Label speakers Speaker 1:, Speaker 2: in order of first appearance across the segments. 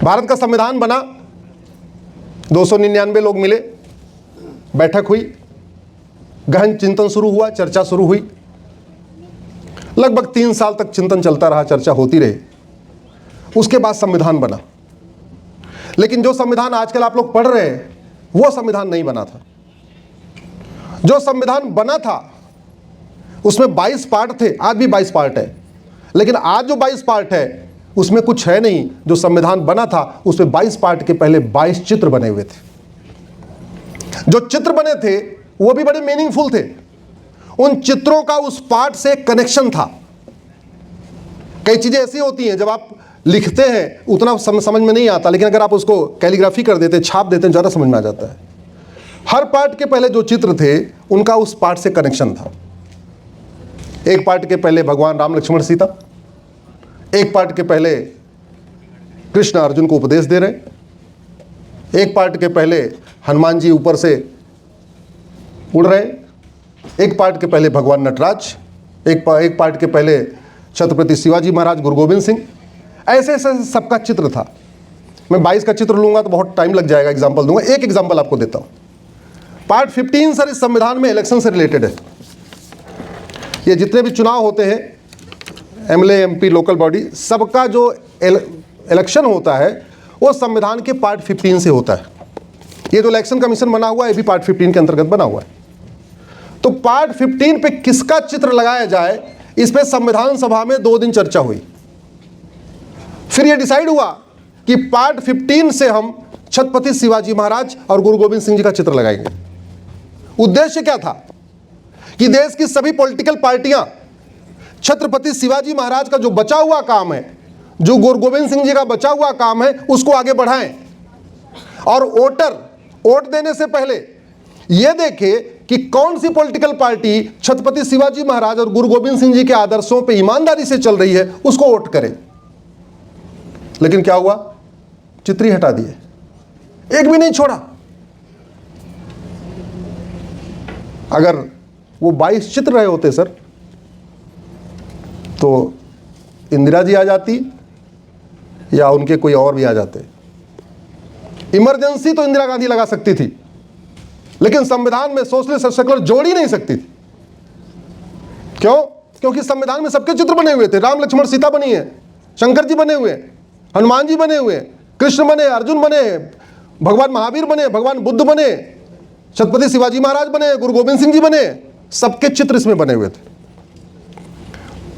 Speaker 1: भारत का संविधान बना, 299 लोग मिले, बैठक हुई, गहन चिंतन शुरू हुआ, चर्चा शुरू हुई। लगभग 3 साल तक चिंतन चलता रहा, चर्चा होती रही। उसके बाद संविधान बना। लेकिन जो संविधान आजकल आप लोग पढ़ रहे हैं वो संविधान नहीं बना था। जो संविधान बना था उसमें 22 पार्ट थे, आज भी 22 पार्ट है, लेकिन आज जो 22 पार्ट है उसमें कुछ है नहीं। जो संविधान बना था उसमें 22 पार्ट के पहले 22 चित्र बने हुए थे। जो चित्र बने थे वो भी बड़े मीनिंगफुल थे। उन चित्रों का उस पार्ट से कनेक्शन था। कई चीजें ऐसी होती हैं जब आप लिखते हैं उतना समझ में नहीं आता, लेकिन अगर आप उसको कैलीग्राफी कर देते, छाप देते हैं, ज़्यादा समझ में आ जाता है। हर पार्ट के पहले जो चित्र थे उनका उस पार्ट से कनेक्शन था। एक पार्ट के पहले भगवान राम लक्ष्मण सीता, एक पार्ट के पहले कृष्ण अर्जुन को उपदेश दे रहे, एक पार्ट के पहले हनुमान जी ऊपर से उड़ रहे, एक पार्ट के पहले भगवान नटराज, एक पार्ट के पहले छत्रपति शिवाजी महाराज, गुरु गोविंद सिंह। ऐसे ऐसे सबका चित्र था। मैं 22 का चित्र लूंगा तो बहुत टाइम लग जाएगा, एग्जाम्पल दूंगा। एक एग्जाम्पल आपको देता हूं। पार्ट 15 सर इस संविधान में इलेक्शन से रिलेटेड है। ये जितने भी चुनाव होते हैं, एमएलए, एमपी, लोकल बॉडी, सबका जो इलेक्शन होता है वो संविधान के पार्ट 15 से होता है। ये जो इलेक्शन कमीशन बना हुआ है ये भी पार्ट 15 के अंतर्गत बना हुआ है। तो पार्ट 15 पे किसका चित्र लगाया जाए, इस पे संविधान सभा में 2 दिन चर्चा हुई। फिर यह डिसाइड हुआ कि पार्ट 15 से हम छत्रपति शिवाजी महाराज और गुरु गोविंद सिंह जी का चित्र लगाएंगे। उद्देश्य क्या था कि देश की सभी पॉलिटिकल पार्टियां छत्रपति शिवाजी महाराज का जो बचा हुआ काम है, जो गुरु गोविंद सिंह जी का बचा हुआ काम है, उसको आगे बढ़ाएं। और वोटर वोट देने से पहले यह देखे कि कौन सी पॉलिटिकल पार्टी छत्रपति शिवाजी महाराज और गुरु गोविंद सिंह जी के आदर्शों पर ईमानदारी से चल रही है, उसको वोट करे। लेकिन क्या हुआ, चित्र ही हटा दिए, एक भी नहीं छोड़ा। अगर वो 22 चित्र रहे होते सर तो इंदिरा जी आ जाती या उनके कोई और भी आ जाते। इमरजेंसी तो इंदिरा गांधी लगा सकती थी, लेकिन संविधान में सोशलिस्ट और सेकुलर जोड़ ही नहीं सकती थी। क्यों? क्योंकि संविधान में सबके चित्र बने हुए थे। राम लक्ष्मण सीता बनी है, शंकर जी बने हुए, हनुमान जी बने हुए, कृष्ण बने, अर्जुन बने, भगवान महावीर बने, भगवान बुद्ध बने, छत्रपति शिवाजी महाराज बने, गुरु गोविंद सिंह जी बने, सबके चित्र इसमें बने हुए थे।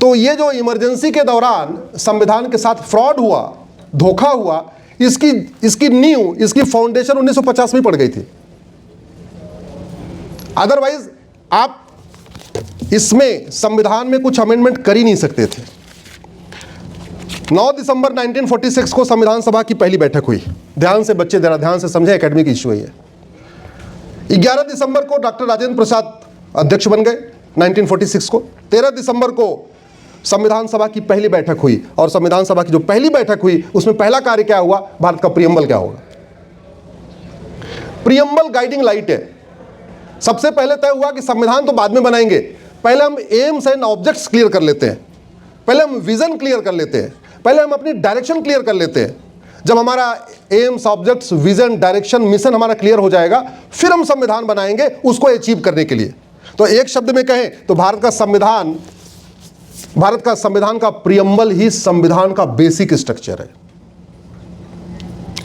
Speaker 1: तो ये जो इमरजेंसी के दौरान संविधान के साथ फ्रॉड हुआ, धोखा हुआ, इसकी नींव, इसकी फाउंडेशन 1950 में पड़ गई थी। अदरवाइज आप इसमें संविधान में कुछ अमेंडमेंट कर ही नहीं सकते थे। 9 दिसंबर 1946 को संविधान सभा की पहली बैठक हुई। ध्यान से बच्चे जरा ध्यान से समझे, एकेडमिक इश्यू है ये। 11 दिसंबर को डॉक्टर राजेंद्र प्रसाद अध्यक्ष बन गए 1946 को। 13 दिसंबर को संविधान सभा की पहली बैठक हुई, और संविधान सभा की जो पहली बैठक हुई उसमें पहला कार्य क्या हुआ, भारत का प्रियम्बल क्या होगा। प्रियम्बल गाइडिंग लाइट है। सबसे पहले तय हुआ कि संविधान तो बाद में बनाएंगे, पहले हम एम्स एंड ऑब्जेक्ट्स क्लियर कर लेते हैं, पहले हम विजन क्लियर कर लेते हैं, पहले हम अपनी डायरेक्शन क्लियर कर लेते हैं। जब हमारा AIIMS, objects, vision, direction, mission हमारा क्लियर हो जाएगा, फिर हम संविधान बनाएंगे उसको अचीव करने के लिए। तो एक शब्द में कहें तो भारत का संविधान का प्रियम्बल ही संविधान का बेसिक स्ट्रक्चर है।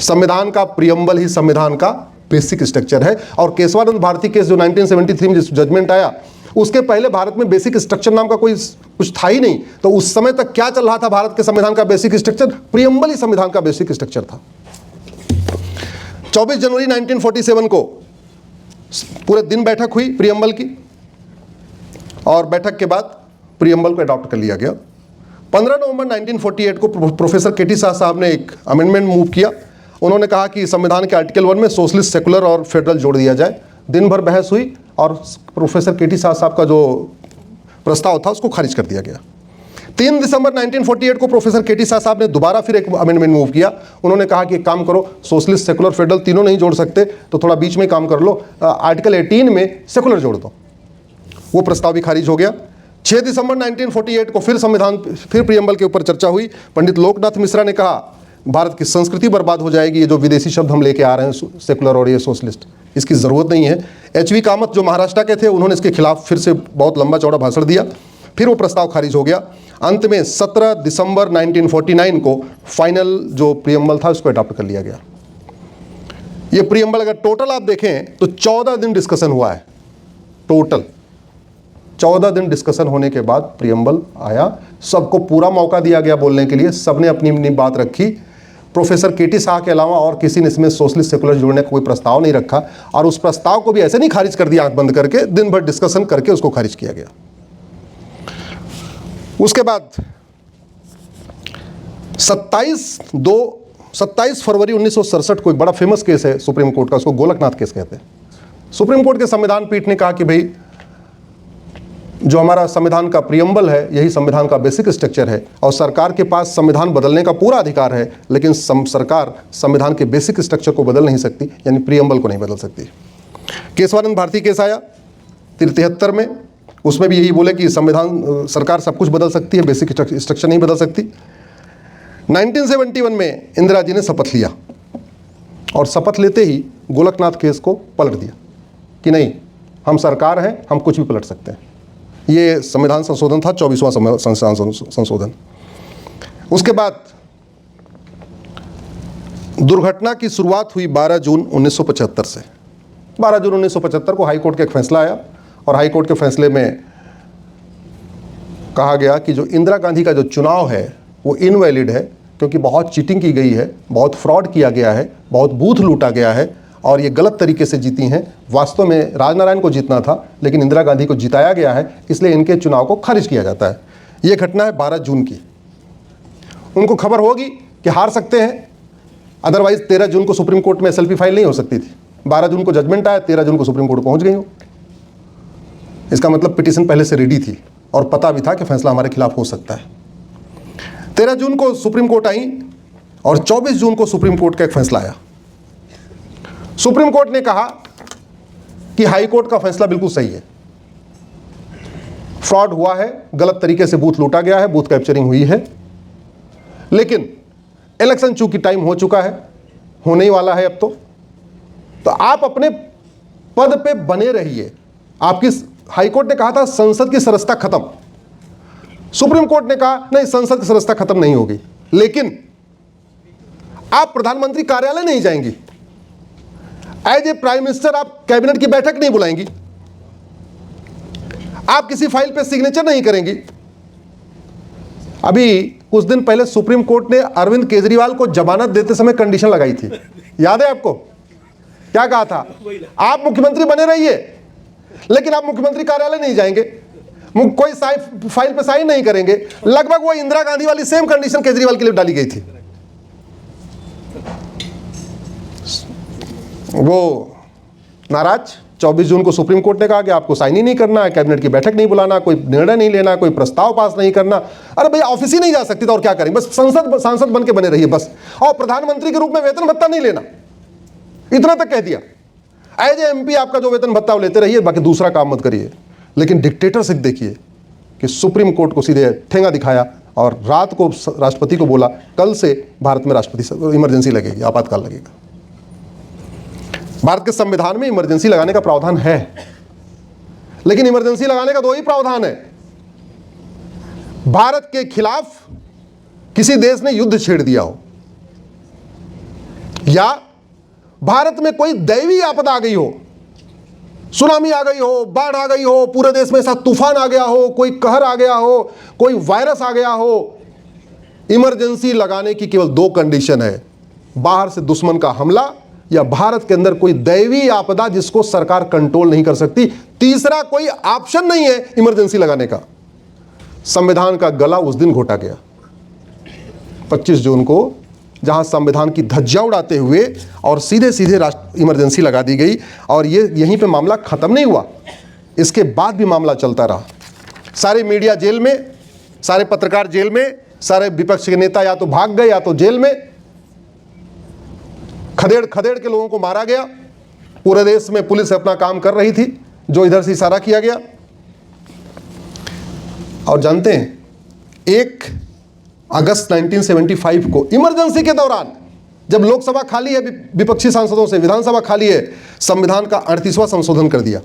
Speaker 1: संविधान का प्रियम्बल ही संविधान का बेसिक स्ट्रक्चर है। और केशवानंद भारती केस जो 1973 में जजमेंट आया, उसके पहले भारत में बेसिक स्ट्रक्चर नाम का कोई कुछ था ही नहीं। तो उस समय तक क्या चल रहा था भारत के संविधान का बेसिक स्ट्रक्चर? प्रियम्बल ही संविधान का बेसिक स्ट्रक्चर था। 24 जनवरी 1947 को पूरे दिन बैठक हुई प्रियम्बल की, और बैठक के बाद प्रियम्बल को अडॉप्ट कर लिया गया। 15 नवंबर 1948 को प्रोफेसर केटी शाह साहब ने एक अमेंडमेंट मूव किया। उन्होंने कहा कि संविधान के आर्टिकल 1 में सोशलिस्ट, सेकुलर और फेडरल जोड़ दिया जाए। दिन भर बहस हुई और प्रोफेसर केटी शाह साहब का जो प्रस्ताव था उसको खारिज कर दिया गया। 3 दिसंबर 1948 को प्रोफेसर केटी शाह साहब ने दोबारा फिर एक अमेंडमेंट मूव किया। उन्होंने कहा कि एक काम करो, सोशलिस्ट, सेकुलर, फेडरल तीनों नहीं जोड़ सकते तो थोड़ा बीच में काम कर लो, आर्टिकल 18 में सेकुलर जोड़ दो। वो प्रस्ताव भी खारिज हो गया। 6 दिसंबर 1948 को फिर प्रियम्बल के ऊपर चर्चा हुई। पंडित लोकनाथ मिश्रा ने कहा भारत की संस्कृति बर्बाद हो जाएगी। ये जो विदेशी शब्द हम लेके आ रहे हैं, सेकुलर और ये सोशलिस्ट, इसकी ज़रूरत नहीं है। एच.वी. कामत जो महाराष्ट्र के थे, उन्होंने इसके खिलाफ फिर से बहुत लंबा चौड़ा भाषण दिया, फिर वो प्रस्ताव खारिज हो गया। अंत में 17 दिसंबर 1949 को फाइनल जो प्रीएम्बल था उसको अडॉप्ट कर लिया गया। ये प्रीएम्बल अगर टोटल आप देखें तो 14 दिन डिस्कशन हुआ है। टोटल 14 दिन डिस्कशन होने के बाद प्रीएम्बल आया। सबको पूरा मौका दिया गया बोलने के लिए, सबने अपनी अपनी बात रखी। Professor K.T.. शाह के अलावा और किसी ने इसमें सोशलिस्ट सेकुलर जोड़ने का कोई प्रस्ताव नहीं रखा, और उस प्रस्ताव को भी ऐसे नहीं खारिज कर दिया आंख बंद करके, दिन भर डिस्कशन करके उसको खारिज किया गया। उसके बाद 27 फरवरी 1967 को एक बड़ा फेमस केस है सुप्रीम कोर्ट का, उसको गोलकनाथ केस कहते हैं। सुप्रीम कोर्ट के संविधान पीठ ने कहा कि भाई जो हमारा संविधान का प्रीएम्बल है यही संविधान का बेसिक स्ट्रक्चर है, और सरकार के पास संविधान बदलने का पूरा अधिकार है, लेकिन सरकार संविधान के बेसिक स्ट्रक्चर को बदल नहीं सकती, यानी प्रीएम्बल को नहीं बदल सकती। केशवानंद भारती केस आया 73 में, उसमें भी यही बोले कि संविधान सरकार सब कुछ बदल सकती है, बेसिक स्ट्रक्चर नहीं बदल सकती। 1971 में इंदिरा जी ने शपथ लिया, और शपथ लेते ही गोलकनाथ केस को पलट दिया कि नहीं, हम सरकार हैं, हम कुछ भी पलट सकते हैं। ये संविधान संशोधन था, 24वां संविधान संशोधन। उसके बाद दुर्घटना की शुरुआत हुई 12 जून 1975 से। 12 जून 1975 को हाई कोर्ट का एक फैसला आया, और हाई कोर्ट के फैसले में कहा गया कि जो इंदिरा गांधी का जो चुनाव है वो इनवैलिड है, क्योंकि बहुत चीटिंग की गई है, बहुत फ्रॉड किया गया है, बहुत बूथ लूटा गया है, और ये गलत तरीके से जीती हैं। वास्तव में राजनारायण को जीतना था, लेकिन इंदिरा गांधी को जिताया गया है, इसलिए इनके चुनाव को खारिज किया जाता है। ये घटना है 12 जून की। उनको खबर होगी कि हार सकते हैं, अदरवाइज 13 जून को सुप्रीम कोर्ट में एसएलपी फाइल नहीं हो सकती थी। 12 जून को जजमेंट आया, 13 जून को सुप्रीम कोर्ट पहुंच गई हो। इसका मतलब पिटीशन पहले से रेडी थी, और पता भी था कि फैसला हमारे खिलाफ हो सकता है। 13 जून को सुप्रीम कोर्ट आई, और 24 जून को सुप्रीम कोर्ट का एक फैसला आया। सुप्रीम कोर्ट ने कहा कि हाई कोर्ट का फैसला बिल्कुल सही है, फ्रॉड हुआ है, गलत तरीके से बूथ लूटा गया है, बूथ कैप्चरिंग हुई है, लेकिन इलेक्शन चूंकि टाइम हो चुका है, होने ही वाला है अब तो आप अपने पद पे बने रहिए। आपकी हाई कोर्ट ने कहा था संसद की सदस्यता खत्म, सुप्रीम कोर्ट ने कहा नहीं, संसद की सदस्यता खत्म नहीं होगी, लेकिन आप प्रधानमंत्री कार्यालय नहीं जाएंगी, एज ए प्राइम मिनिस्टर आप कैबिनेट की बैठक नहीं बुलाएंगी, आप किसी फाइल पे सिग्नेचर नहीं करेंगी। अभी कुछ दिन पहले सुप्रीम कोर्ट ने अरविंद केजरीवाल को जमानत देते समय कंडीशन लगाई थी, याद है आपको? क्या कहा था? आप मुख्यमंत्री बने रहिए, लेकिन आप मुख्यमंत्री कार्यालय नहीं जाएंगे, कोई फाइल पे साइन नहीं करेंगे। लगभग वो इंदिरा गांधी वाली सेम कंडीशन केजरीवाल के लिए डाली गई थी। वो नाराज। 24 जून को सुप्रीम कोर्ट ने कहा कि आपको साइन ही नहीं करना है, कैबिनेट की बैठक नहीं बुलाना, कोई निर्णय नहीं लेना, कोई प्रस्ताव पास नहीं करना। अरे भाई ऑफिस ही नहीं जा सकती तो और क्या करेंगे, बस सांसद बन के बने रहिए बस, और प्रधानमंत्री के रूप में वेतन भत्ता नहीं लेना, इतना तक कह दिया। एज ए एमपी आपका जो वेतन भत्ता लेते रहिए, बाकी दूसरा काम मत करिए। लेकिन डिक्टेटरशिप देखिए कि सुप्रीम कोर्ट को सीधे ठेंगा दिखाया, और रात को राष्ट्रपति को बोला कल से भारत में राष्ट्रपति इमरजेंसी लगेगी, आपातकाल लगेगा। भारत के संविधान में इमरजेंसी लगाने का प्रावधान है, लेकिन इमरजेंसी लगाने का दो ही प्रावधान है। भारत के खिलाफ किसी देश ने युद्ध छेड़ दिया हो, या भारत में कोई दैवीय आपदा आ गई हो, सुनामी आ गई हो, बाढ़ आ गई हो, पूरे देश में ऐसा तूफान आ गया हो, कोई कहर आ गया हो, कोई वायरस आ गया हो। इमरजेंसी लगाने की केवल दो कंडीशन है, बाहर से दुश्मन का हमला, या भारत के अंदर कोई दैवीय आपदा जिसको सरकार कंट्रोल नहीं कर सकती। तीसरा कोई ऑप्शन नहीं है इमरजेंसी लगाने का। संविधान का गला उस दिन घोटा गया 25 जून को, जहां संविधान की धज्जियां उड़ाते हुए और सीधे सीधे इमरजेंसी लगा दी गई। और ये यहीं पे मामला खत्म नहीं हुआ, इसके बाद भी मामला चलता रहा। सारे मीडिया जेल में, सारे पत्रकार जेल में, सारे विपक्ष के नेता या तो भाग गए या तो जेल में। खदेड़ खदेड़ के लोगों को मारा गया। पूरे देश में पुलिस अपना काम कर रही थी, जो इधर से इशारा किया गया। और जानते हैं, एक अगस्त 1975 को इमरजेंसी के दौरान, जब लोकसभा खाली है विपक्षी सांसदों से, विधानसभा खाली है, संविधान का 38वां संशोधन कर दिया।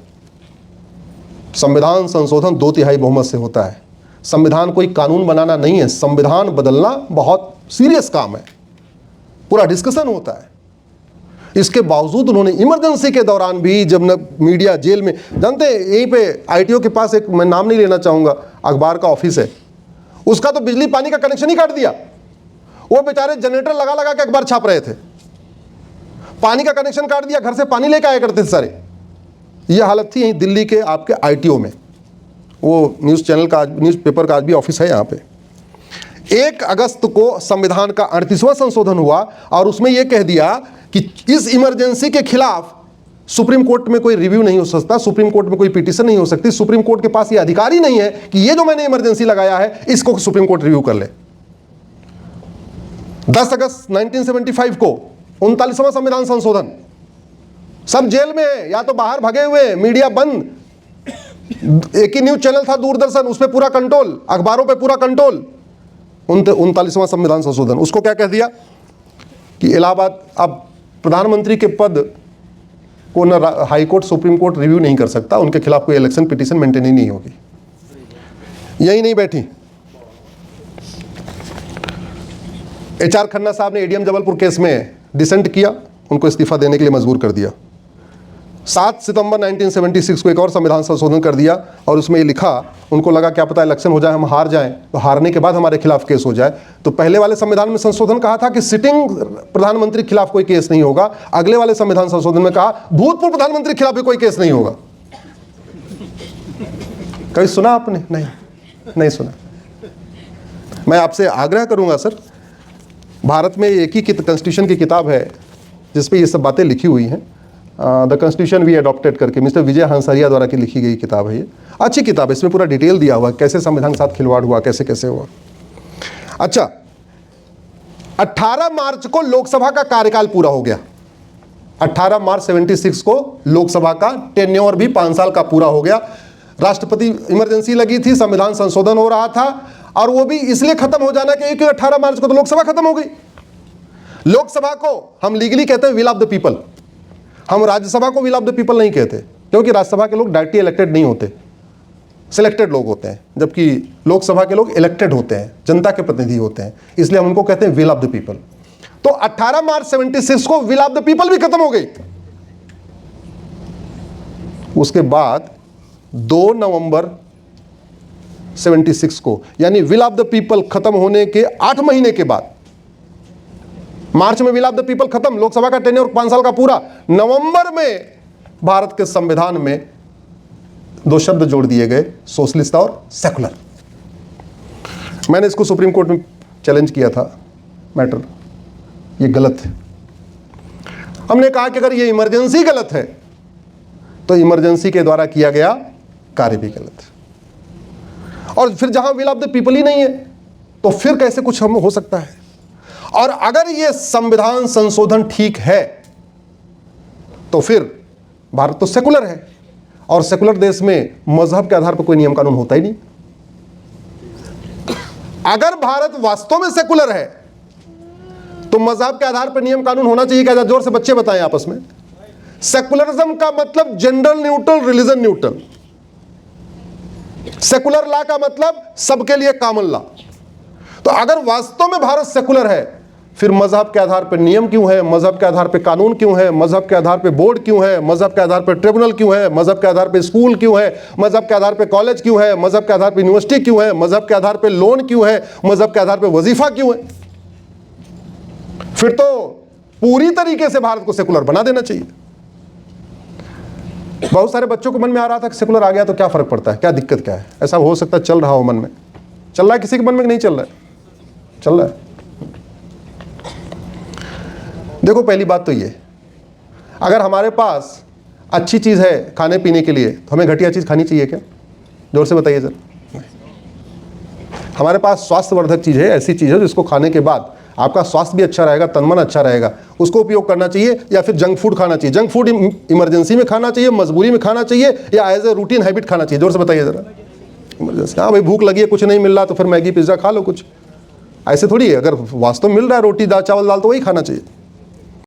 Speaker 1: संविधान संशोधन 2/3 बहुमत से होता है। संविधान कोई कानून बनाना नहीं है, संविधान बदलना बहुत सीरियस काम है, पूरा डिस्कशन होता है। इसके बावजूद उन्होंने इमरजेंसी के दौरान भी, जब न मीडिया जेल में, जानते हैं यहीं पे आईटीओ के पास एक, मैं नाम नहीं लेना चाहूँगा, अखबार का ऑफिस है, उसका तो बिजली पानी का कनेक्शन ही काट दिया। वो बेचारे जनरेटर लगा लगा के अखबार छाप रहे थे, पानी का कनेक्शन काट दिया, घर से पानी लेकर आया करते थे सारे। ये हालत थी यहीं दिल्ली के आपके आईटीओ में। वो न्यूज़ चैनल का, न्यूज़पेपर का आज भी ऑफिस है यहाँ पे। 1 अगस्त को संविधान का 38वां संशोधन हुआ और उसमें यह कह दिया कि इस इमरजेंसी के खिलाफ सुप्रीम कोर्ट में कोई रिव्यू नहीं हो सकता, सुप्रीम कोर्ट में कोई पिटीशन नहीं हो सकती, सुप्रीम कोर्ट के पास ये अधिकार ही नहीं है कि ये जो मैंने इमरजेंसी लगाया है इसको सुप्रीम कोर्ट रिव्यू कर ले। 10 अगस्त 1975 को 39वां संविधान संशोधन, सब जेल में है या तो बाहर भगे हुए, मीडिया बंद, एक ही न्यूज चैनल था दूरदर्शन, उस पर पूरा कंट्रोल, अखबारों पे पूरा कंट्रोल। 39वां संविधान संशोधन, उसको क्या कह दिया कि इलाहाबाद, अब प्रधानमंत्री के पद को न high court supreme court review नहीं कर सकता, उनके खिलाफ कोई इलेक्शन पिटीशन मेंटेन ही नहीं होगी। यही नहीं बैठी, HR खन्ना साहब ने एडीएम जबलपुर केस में डिसेंट किया, उनको इस्तीफा देने के लिए मजबूर कर दिया। 7 सितंबर 1976 को एक और संविधान संशोधन कर दिया और उसमें ये लिखा, उनको लगा क्या पता इलेक्शन हो जाए, हम हार जाएं, तो हारने के बाद हमारे खिलाफ केस हो जाए। तो पहले वाले संविधान में संशोधन कहा था कि सिटिंग प्रधानमंत्री के खिलाफ कोई केस नहीं होगा, अगले वाले संविधान संशोधन में कहा भूतपूर्व प्रधानमंत्री के खिलाफ भी कोई केस नहीं होगा। कभी सुना आपने? नहीं सुना। मैं आपसे आग्रह करूंगा सर, भारत में एक ही कॉन्स्टिट्यूशन की किताब है जिसपे ये सब बातें लिखी हुई हैं, द कॉन्स्टिट्यूशन वी अडॉप्टेड करके मिस्टर विजय हंसरिया द्वारा की लिखी गई किताब है। ये अच्छी किताब है, इसमें पूरा डिटेल दिया हुआ कैसे संविधान के साथ खिलवाड़ हुआ, कैसे कैसे हुआ। अच्छा, 18 मार्च को लोकसभा का कार्यकाल पूरा हो गया। 18 मार्च 76 को लोकसभा का टेन्योर भी 5 साल का पूरा हो गया। राष्ट्रपति इमरजेंसी लगी थी, संविधान संशोधन हो रहा था, और वो भी इसलिए खत्म हो जाना कि 18 मार्च को तो लोकसभा खत्म हो गई। लोकसभा को हम लीगली कहते हैं विल ऑफ द पीपल, हम राज्यसभा को विल ऑफ द पीपल नहीं कहते, क्योंकि राज्यसभा के लोग डायरेक्टली इलेक्टेड नहीं होते, सिलेक्टेड लोग होते हैं, जबकि लोकसभा के लोग इलेक्टेड होते हैं, जनता के प्रतिनिधि होते हैं, इसलिए हम उनको कहते हैं विल ऑफ द पीपल। तो 18 मार्च 76 को विल ऑफ द पीपल भी खत्म हो गई। उसके बाद 2 नवंबर 76 को, यानी विल ऑफ द पीपल खत्म होने के 8 महीने के बाद, मार्च में विल ऑफ द पीपल खत्म, लोकसभा का टेन्योर 5 साल का पूरा, नवंबर में भारत के संविधान में 2 शब्द जोड़ दिए गए, सोशलिस्ट और सेकुलर। मैंने इसको सुप्रीम कोर्ट में चैलेंज किया था मैटर, ये गलत है। हमने कहा कि अगर ये इमरजेंसी गलत है तो इमरजेंसी के द्वारा किया गया कार्य भी गलत है, और फिर जहां विल ऑफ द पीपल ही नहीं है तो फिर कैसे कुछ हम हो सकता है। और अगर ये संविधान संशोधन ठीक है तो फिर भारत तो सेकुलर है, और सेकुलर देश में मजहब के आधार पर कोई नियम कानून होता ही नहीं। अगर भारत वास्तव में सेकुलर है तो मजहब के आधार पर नियम कानून होना चाहिए क्या? जोर से बच्चे बताएं आपस में। सेकुलरिज्म का मतलब gender neutral, religion neutral. Secular law का मतलब सबके लिए कॉमन लॉ। तो अगर वास्तव में भारत सेकुलर है, फिर मजहब के आधार पर नियम क्यों है, मजहब के आधार पर कानून क्यों है, मजहब के आधार पर बोर्ड क्यों है, मजहब के आधार पर ट्रिब्यूनल क्यों है, मजहब के आधार पर स्कूल क्यों है, मजहब के आधार पर कॉलेज क्यों है, मजहब के आधार पर यूनिवर्सिटी क्यों है, मजहब के आधार पर लोन क्यों है, मजहब के आधार पर वजीफा क्यों है? फिर तो पूरी तरीके से भारत को सेकुलर बना देना चाहिए। बहुत सारे बच्चों को मन में आ रहा था कि सेकुलर आ गया तो क्या फर्क पड़ता है, क्या दिक्कत क्या है, ऐसा हो सकता है चल रहा हो मन में, चल रहा है, किसी के मन में नहीं चल रहा है, चल रहा है। देखो पहली बात तो ये, अगर हमारे पास अच्छी चीज़ है खाने पीने के लिए तो हमें घटिया चीज़ खानी चाहिए क्या? जोर से बताइए सर। हमारे पास स्वास्थ्यवर्धक चीज़ है, ऐसी चीज़ है जिसको खाने के बाद आपका स्वास्थ्य भी अच्छा रहेगा, तन मन अच्छा रहेगा, उसको उपयोग करना चाहिए, या फिर जंक फूड खाना चाहिए? जंक फूड इमरजेंसी में खाना चाहिए, मजबूरी में खाना चाहिए, या एज ए रूटीन हैबिट खाना चाहिए? जोर से बताइए ज़रा। इमरजेंसी, हाँ भाई भूख लगी है, कुछ नहीं मिल रहा तो फिर मैगी पिज्ज़ा खा लो कुछ, ऐसे थोड़ी है, अगर वास्तव में मिल रहा है रोटी दाल चावल दाल तो वही खाना चाहिए।